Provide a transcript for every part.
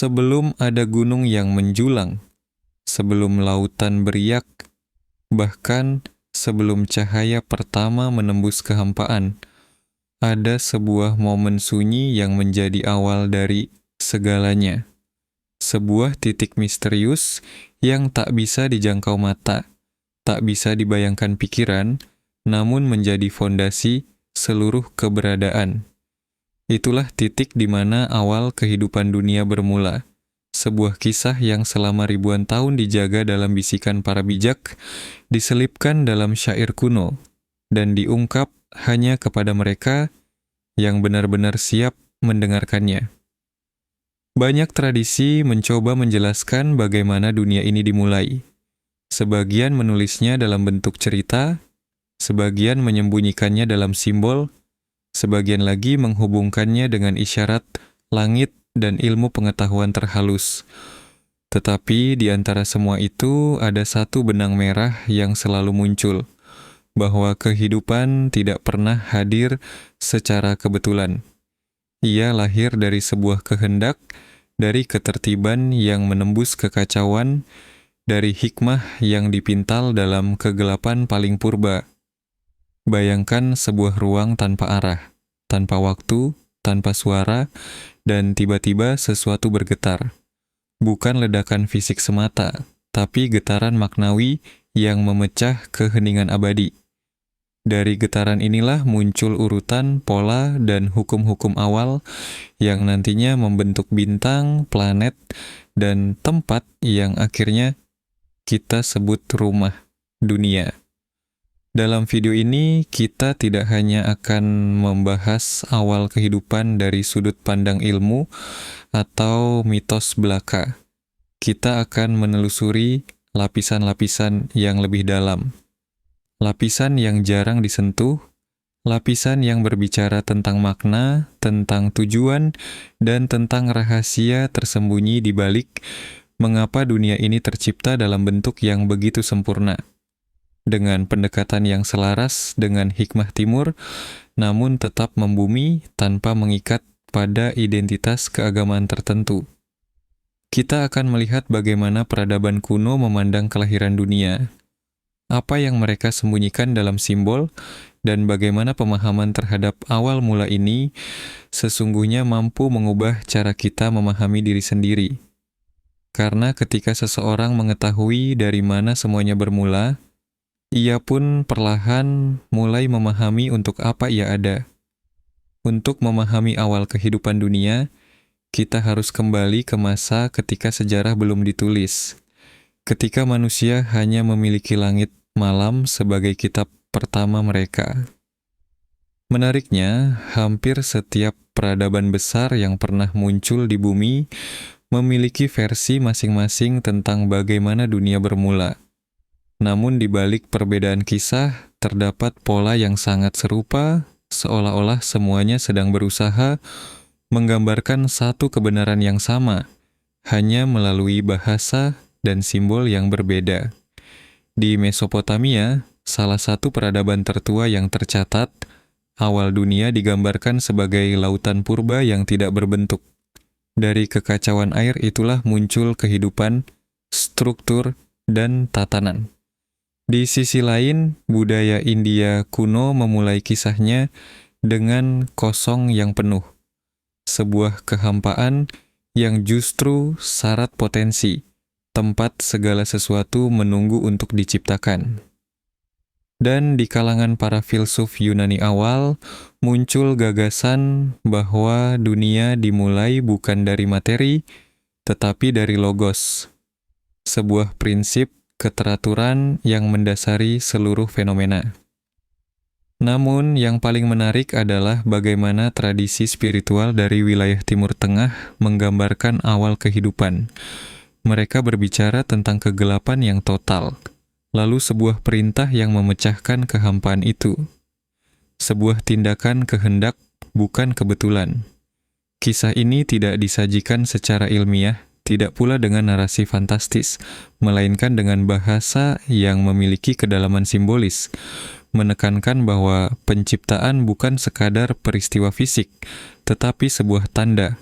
Sebelum ada gunung yang menjulang, sebelum lautan beriak, bahkan sebelum cahaya pertama menembus kehampaan, ada sebuah momen sunyi yang menjadi awal dari segalanya. Sebuah titik misterius yang tak bisa dijangkau mata, tak bisa dibayangkan pikiran, namun menjadi fondasi seluruh keberadaan. Itulah titik di mana awal kehidupan dunia bermula. Sebuah kisah yang selama ribuan tahun dijaga dalam bisikan para bijak, diselipkan dalam syair kuno, dan diungkap hanya kepada mereka yang benar-benar siap mendengarkannya. Banyak tradisi mencoba menjelaskan bagaimana dunia ini dimulai. Sebagian menulisnya dalam bentuk cerita, sebagian menyembunyikannya dalam simbol, sebagian lagi menghubungkannya dengan isyarat langit dan ilmu pengetahuan terhalus. Tetapi di antara semua itu ada satu benang merah yang selalu muncul, bahwa kehidupan tidak pernah hadir secara kebetulan. Ia lahir dari sebuah kehendak, dari ketertiban yang menembus kekacauan, dari hikmah yang dipintal dalam kegelapan paling purba. Bayangkan sebuah ruang tanpa arah, tanpa waktu, tanpa suara, dan tiba-tiba sesuatu bergetar. Bukan ledakan fisik semata, tapi getaran maknawi yang memecah keheningan abadi. Dari getaran inilah muncul urutan, pola, dan hukum-hukum awal yang nantinya membentuk bintang, planet, dan tempat yang akhirnya kita sebut rumah, dunia. Dalam video ini, kita tidak hanya akan membahas awal kehidupan dari sudut pandang ilmu atau mitos belaka. Kita akan menelusuri lapisan-lapisan yang lebih dalam. Lapisan yang jarang disentuh, lapisan yang berbicara tentang makna, tentang tujuan, dan tentang rahasia tersembunyi di balik mengapa dunia ini tercipta dalam bentuk yang begitu sempurna. Dengan pendekatan yang selaras dengan hikmah timur, namun tetap membumi tanpa mengikat pada identitas keagamaan tertentu. Kita akan melihat bagaimana peradaban kuno memandang kelahiran dunia, apa yang mereka sembunyikan dalam simbol, dan bagaimana pemahaman terhadap awal mula ini sesungguhnya mampu mengubah cara kita memahami diri sendiri. Karena ketika seseorang mengetahui dari mana semuanya bermula, ia pun perlahan mulai memahami untuk apa ia ada. Untuk memahami awal kehidupan dunia, kita harus kembali ke masa ketika sejarah belum ditulis. Ketika manusia hanya memiliki langit malam sebagai kitab pertama mereka. Menariknya, hampir setiap peradaban besar yang pernah muncul di bumi memiliki versi masing-masing tentang bagaimana dunia bermula. Namun di balik perbedaan kisah, terdapat pola yang sangat serupa, seolah-olah semuanya sedang berusaha menggambarkan satu kebenaran yang sama, hanya melalui bahasa dan simbol yang berbeda. Di Mesopotamia, salah satu peradaban tertua yang tercatat, awal dunia digambarkan sebagai lautan purba yang tidak berbentuk. Dari kekacauan air itulah muncul kehidupan, struktur, dan tatanan. Di sisi lain, budaya India kuno memulai kisahnya dengan kosong yang penuh. Sebuah kehampaan yang justru syarat potensi, tempat segala sesuatu menunggu untuk diciptakan. Dan di kalangan para filsuf Yunani awal, muncul gagasan bahwa dunia dimulai bukan dari materi, tetapi dari logos. Sebuah prinsip keteraturan yang mendasari seluruh fenomena. Namun, yang paling menarik adalah bagaimana tradisi spiritual dari wilayah Timur Tengah menggambarkan awal kehidupan. Mereka berbicara tentang kegelapan yang total, lalu sebuah perintah yang memecahkan kehampaan itu. Sebuah tindakan kehendak, bukan kebetulan. Kisah ini tidak disajikan secara ilmiah, tidak pula dengan narasi fantastis, melainkan dengan bahasa yang memiliki kedalaman simbolis, menekankan bahwa penciptaan bukan sekadar peristiwa fisik, tetapi sebuah tanda,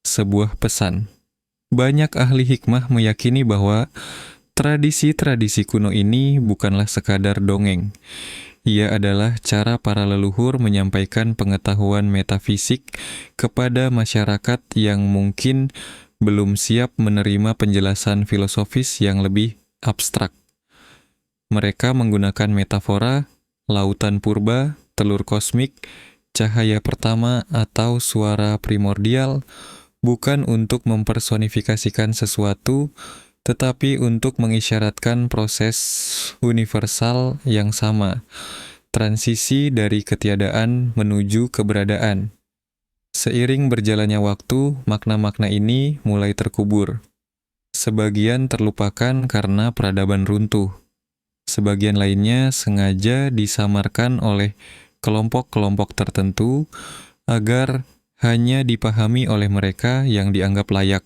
sebuah pesan. Banyak ahli hikmah meyakini bahwa tradisi-tradisi kuno ini bukanlah sekadar dongeng. Ia adalah cara para leluhur menyampaikan pengetahuan metafisik kepada masyarakat yang mungkin belum siap menerima penjelasan filosofis yang lebih abstrak. Mereka menggunakan metafora, lautan purba, telur kosmik, cahaya pertama atau suara primordial, bukan untuk mempersonifikasikan sesuatu, tetapi untuk mengisyaratkan proses universal yang sama, transisi dari ketiadaan menuju keberadaan. Seiring berjalannya waktu, makna-makna ini mulai terkubur. Sebagian terlupakan karena peradaban runtuh. Sebagian lainnya sengaja disamarkan oleh kelompok-kelompok tertentu agar hanya dipahami oleh mereka yang dianggap layak.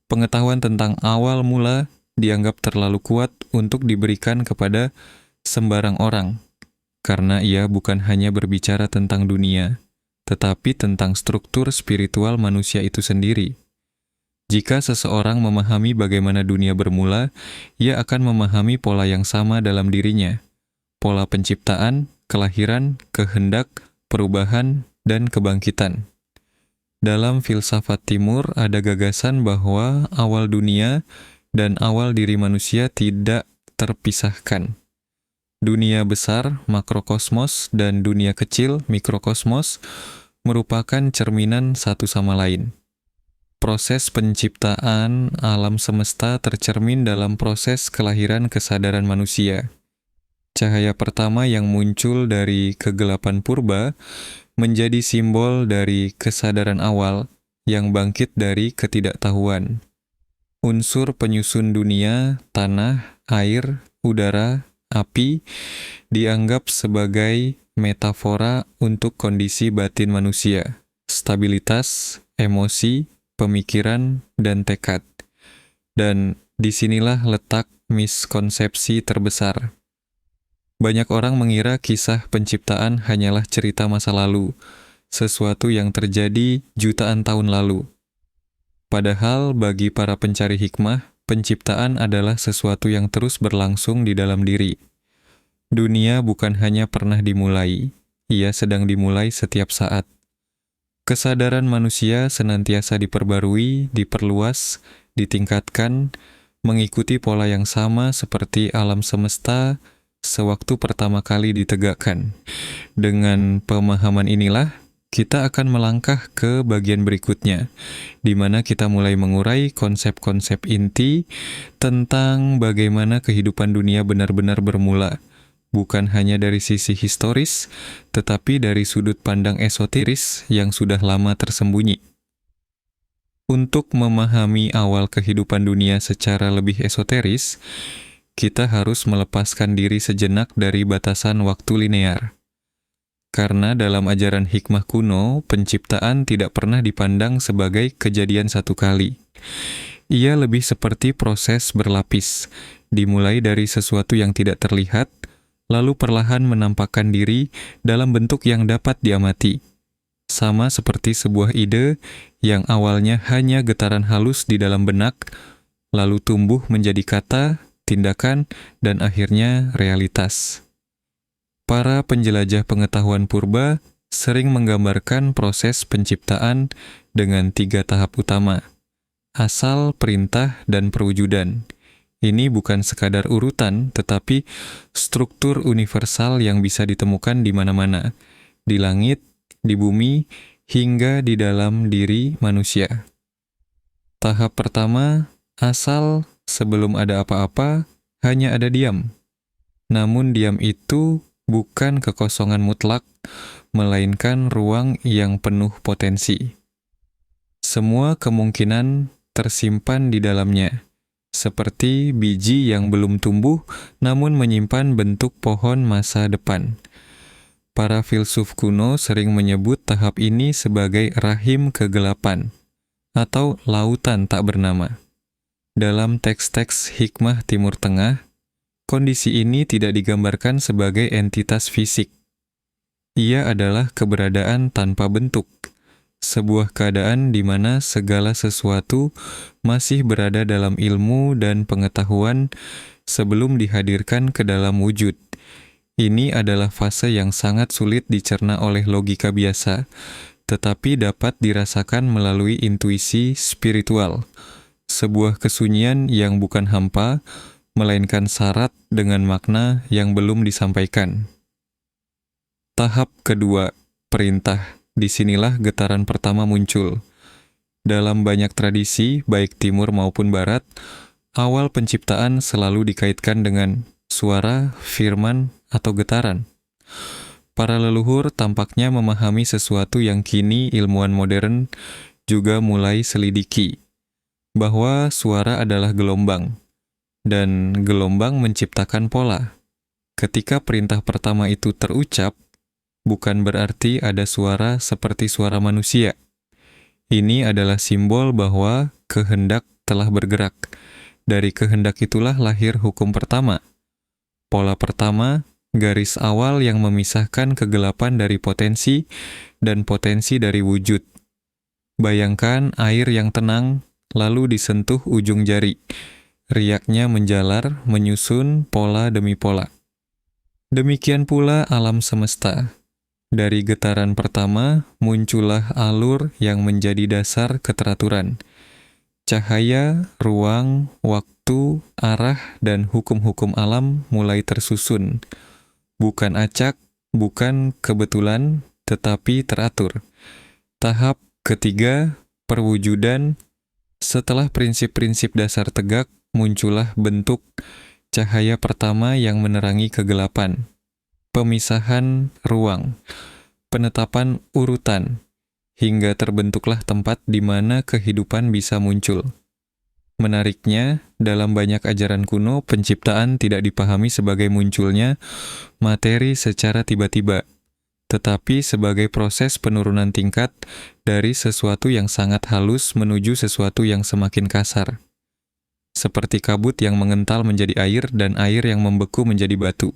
Pengetahuan tentang awal mula dianggap terlalu kuat untuk diberikan kepada sembarang orang, karena ia bukan hanya berbicara tentang dunia, tetapi tentang struktur spiritual manusia itu sendiri. Jika seseorang memahami bagaimana dunia bermula, ia akan memahami pola yang sama dalam dirinya. Pola penciptaan, kelahiran, kehendak, perubahan, dan kebangkitan. Dalam filsafat timur ada gagasan bahwa awal dunia dan awal diri manusia tidak terpisahkan. Dunia besar, makrokosmos, dan dunia kecil, mikrokosmos, merupakan cerminan satu sama lain. Proses penciptaan alam semesta tercermin dalam proses kelahiran kesadaran manusia. Cahaya pertama yang muncul dari kegelapan purba menjadi simbol dari kesadaran awal yang bangkit dari ketidaktahuan. Unsur penyusun dunia, tanah, air, udara, api, dianggap sebagai metafora untuk kondisi batin manusia, stabilitas, emosi, pemikiran, dan tekad. Dan disinilah letak miskonsepsi terbesar. Banyak orang mengira kisah penciptaan hanyalah cerita masa lalu, sesuatu yang terjadi jutaan tahun lalu. Padahal bagi para pencari hikmah, penciptaan adalah sesuatu yang terus berlangsung di dalam diri. Dunia bukan hanya pernah dimulai, ia sedang dimulai setiap saat. Kesadaran manusia senantiasa diperbarui, diperluas, ditingkatkan, mengikuti pola yang sama seperti alam semesta sewaktu pertama kali ditegakkan. Dengan pemahaman inilah, kita akan melangkah ke bagian berikutnya, di mana kita mulai mengurai konsep-konsep inti tentang bagaimana kehidupan dunia benar-benar bermula, bukan hanya dari sisi historis, tetapi dari sudut pandang esoteris yang sudah lama tersembunyi. Untuk memahami awal kehidupan dunia secara lebih esoteris, kita harus melepaskan diri sejenak dari batasan waktu linear. Karena dalam ajaran hikmah kuno, penciptaan tidak pernah dipandang sebagai kejadian satu kali. Ia lebih seperti proses berlapis, dimulai dari sesuatu yang tidak terlihat, lalu perlahan menampakkan diri dalam bentuk yang dapat diamati. Sama seperti sebuah ide yang awalnya hanya getaran halus di dalam benak, lalu tumbuh menjadi kata, tindakan, dan akhirnya realitas. Para penjelajah pengetahuan purba sering menggambarkan proses penciptaan dengan 3 tahap utama: asal, perintah, dan perwujudan. Ini bukan sekadar urutan, tetapi struktur universal yang bisa ditemukan di mana-mana, di langit, di bumi, hingga di dalam diri manusia. Tahap pertama, asal, sebelum ada apa-apa, hanya ada diam. Namun diam itu bukan kekosongan mutlak, melainkan ruang yang penuh potensi. Semua kemungkinan tersimpan di dalamnya, seperti biji yang belum tumbuh namun menyimpan bentuk pohon masa depan. Para filsuf kuno sering menyebut tahap ini sebagai rahim kegelapan atau lautan tak bernama. Dalam teks-teks hikmah Timur Tengah, kondisi ini tidak digambarkan sebagai entitas fisik. Ia adalah keberadaan tanpa bentuk, sebuah keadaan di mana segala sesuatu masih berada dalam ilmu dan pengetahuan sebelum dihadirkan ke dalam wujud. Ini adalah fase yang sangat sulit dicerna oleh logika biasa, tetapi dapat dirasakan melalui intuisi spiritual, sebuah kesunyian yang bukan hampa, melainkan syarat dengan makna yang belum disampaikan. Tahap kedua, perintah. Disinilah getaran pertama muncul. Dalam banyak tradisi, baik timur maupun barat, awal penciptaan selalu dikaitkan dengan suara, firman, atau getaran. Para leluhur tampaknya memahami sesuatu yang kini ilmuwan modern juga mulai selidiki, bahwa suara adalah gelombang, dan gelombang menciptakan pola. Ketika perintah pertama itu terucap, bukan berarti ada suara seperti suara manusia. Ini adalah simbol bahwa kehendak telah bergerak. Dari kehendak itulah lahir hukum pertama. Pola pertama, garis awal yang memisahkan kegelapan dari potensi dan potensi dari wujud. Bayangkan air yang tenang, lalu disentuh ujung jari. Riaknya menjalar, menyusun pola demi pola. Demikian pula alam semesta. Dari getaran pertama, muncullah alur yang menjadi dasar keteraturan. Cahaya, ruang, waktu, arah, dan hukum-hukum alam mulai tersusun. Bukan acak, bukan kebetulan, tetapi teratur. Tahap ketiga, perwujudan. Setelah prinsip-prinsip dasar tegak, muncullah bentuk cahaya pertama yang menerangi kegelapan. Pemisahan ruang, penetapan urutan, hingga terbentuklah tempat di mana kehidupan bisa muncul. Menariknya, dalam banyak ajaran kuno, penciptaan tidak dipahami sebagai munculnya materi secara tiba-tiba, tetapi sebagai proses penurunan tingkat dari sesuatu yang sangat halus menuju sesuatu yang semakin kasar. Seperti kabut yang mengental menjadi air dan air yang membeku menjadi batu.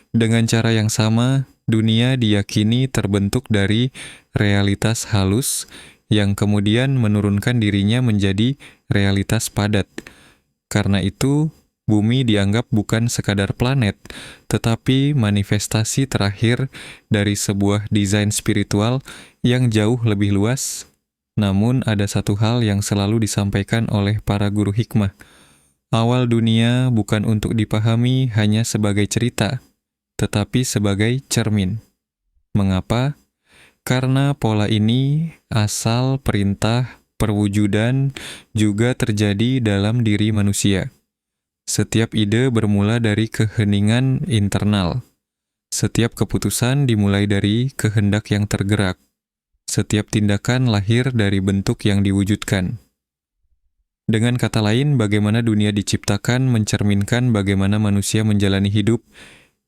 Dengan cara yang sama, dunia diyakini terbentuk dari realitas halus yang kemudian menurunkan dirinya menjadi realitas padat. Karena itu, bumi dianggap bukan sekadar planet, tetapi manifestasi terakhir dari sebuah desain spiritual yang jauh lebih luas. Namun ada satu hal yang selalu disampaikan oleh para guru hikmah. Awal dunia bukan untuk dipahami hanya sebagai cerita, tetapi sebagai cermin. Mengapa? Karena pola ini, asal perintah, perwujudan, juga terjadi dalam diri manusia. Setiap ide bermula dari keheningan internal. Setiap keputusan dimulai dari kehendak yang tergerak. Setiap tindakan lahir dari bentuk yang diwujudkan. Dengan kata lain, bagaimana dunia diciptakan mencerminkan bagaimana manusia menjalani hidup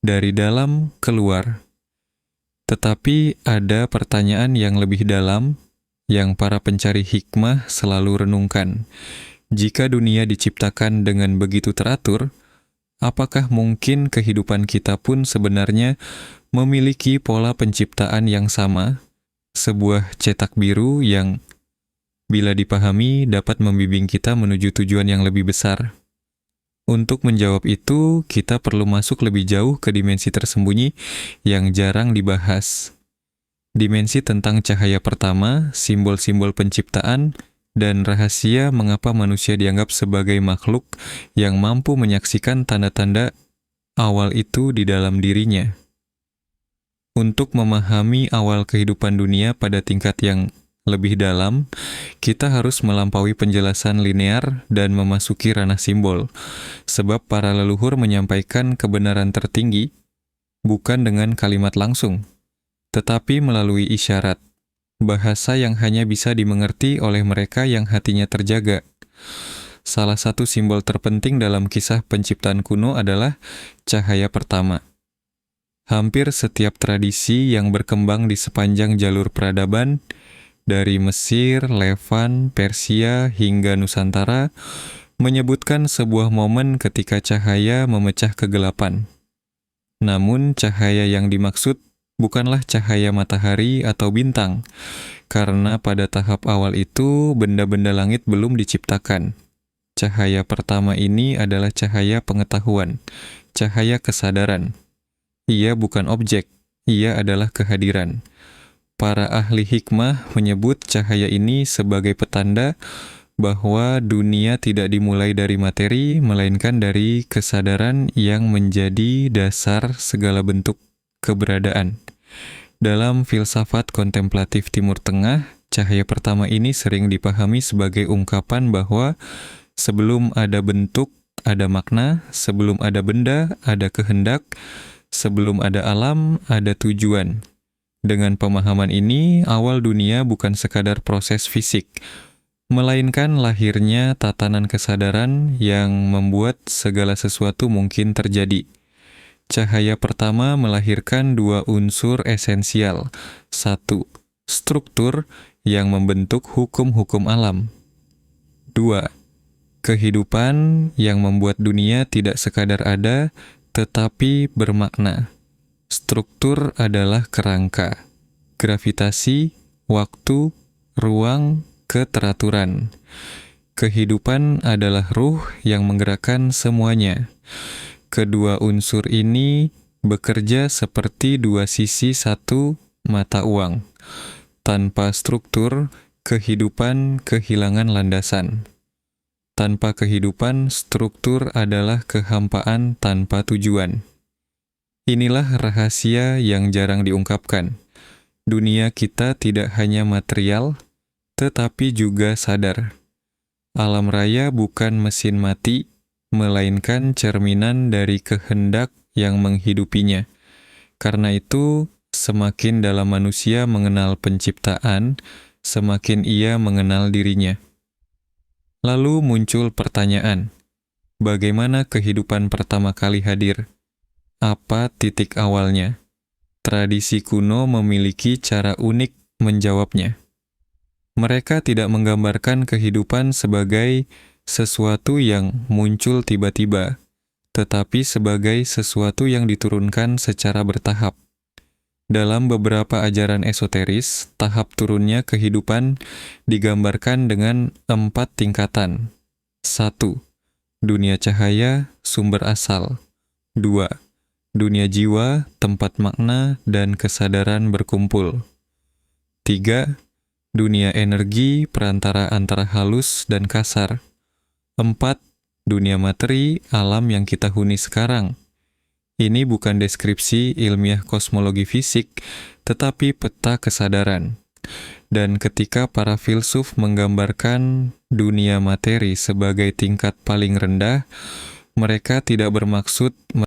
dari dalam keluar. Tetapi ada pertanyaan yang lebih dalam yang para pencari hikmah selalu renungkan. Jika dunia diciptakan dengan begitu teratur, apakah mungkin kehidupan kita pun sebenarnya memiliki pola penciptaan yang sama? Sebuah cetak biru yang bila dipahami dapat membimbing kita menuju tujuan yang lebih besar. Untuk menjawab itu, kita perlu masuk lebih jauh ke dimensi tersembunyi yang jarang dibahas. Dimensi tentang cahaya pertama, simbol-simbol penciptaan, dan rahasia mengapa manusia dianggap sebagai makhluk yang mampu menyaksikan tanda-tanda awal itu di dalam dirinya. Untuk memahami awal kehidupan dunia pada tingkat yang lebih dalam, kita harus melampaui penjelasan linear dan memasuki ranah simbol, sebab para leluhur menyampaikan kebenaran tertinggi bukan dengan kalimat langsung, tetapi melalui isyarat, bahasa yang hanya bisa dimengerti oleh mereka yang hatinya terjaga. Salah satu simbol terpenting dalam kisah penciptaan kuno adalah cahaya pertama. Hampir setiap tradisi yang berkembang di sepanjang jalur peradaban, dari Mesir, Levan, Persia, hingga Nusantara, menyebutkan sebuah momen ketika cahaya memecah kegelapan. Namun, cahaya yang dimaksud bukanlah cahaya matahari atau bintang, karena pada tahap awal itu benda-benda langit belum diciptakan. Cahaya pertama ini adalah cahaya pengetahuan, cahaya kesadaran. Ia bukan objek, ia adalah kehadiran. Para ahli hikmah menyebut cahaya ini sebagai petanda bahwa dunia tidak dimulai dari materi, melainkan dari kesadaran yang menjadi dasar segala bentuk keberadaan. Dalam filsafat kontemplatif Timur Tengah, cahaya pertama ini sering dipahami sebagai ungkapan bahwa sebelum ada bentuk, ada makna, sebelum ada benda, ada kehendak, sebelum ada alam, ada tujuan. Dengan pemahaman ini, awal dunia bukan sekadar proses fisik, melainkan lahirnya tatanan kesadaran yang membuat segala sesuatu mungkin terjadi. Cahaya pertama melahirkan dua unsur esensial. 1. Struktur yang membentuk hukum-hukum alam. 2. Kehidupan yang membuat dunia tidak sekadar ada, tetapi bermakna. Struktur adalah kerangka, gravitasi, waktu, ruang, keteraturan. Kehidupan adalah ruh yang menggerakkan semuanya. Kedua unsur ini bekerja seperti dua sisi satu mata uang. Tanpa struktur, kehidupan kehilangan landasan. Tanpa kehidupan, struktur adalah kehampaan tanpa tujuan. Inilah rahasia yang jarang diungkapkan. Dunia kita tidak hanya material, tetapi juga sadar. Alam raya bukan mesin mati, melainkan cerminan dari kehendak yang menghidupinya. Karena itu, semakin dalam manusia mengenal penciptaan, semakin ia mengenal dirinya. Lalu muncul pertanyaan, bagaimana kehidupan pertama kali hadir? Apa titik awalnya? Tradisi kuno memiliki cara unik menjawabnya. Mereka tidak menggambarkan kehidupan sebagai sesuatu yang muncul tiba-tiba, tetapi sebagai sesuatu yang diturunkan secara bertahap. Dalam beberapa ajaran esoteris, tahap turunnya kehidupan digambarkan dengan 4 tingkatan. 1. Dunia cahaya, sumber asal. 2. Dunia jiwa, tempat makna dan kesadaran berkumpul. 3. Dunia energi, perantara antara halus dan kasar. 4. Dunia materi, alam yang kita huni sekarang. Ini bukan deskripsi ilmiah kosmologi fisik, tetapi peta kesadaran. Dan ketika para filsuf menggambarkan dunia materi sebagai tingkat paling rendah, mereka tidak bermaksud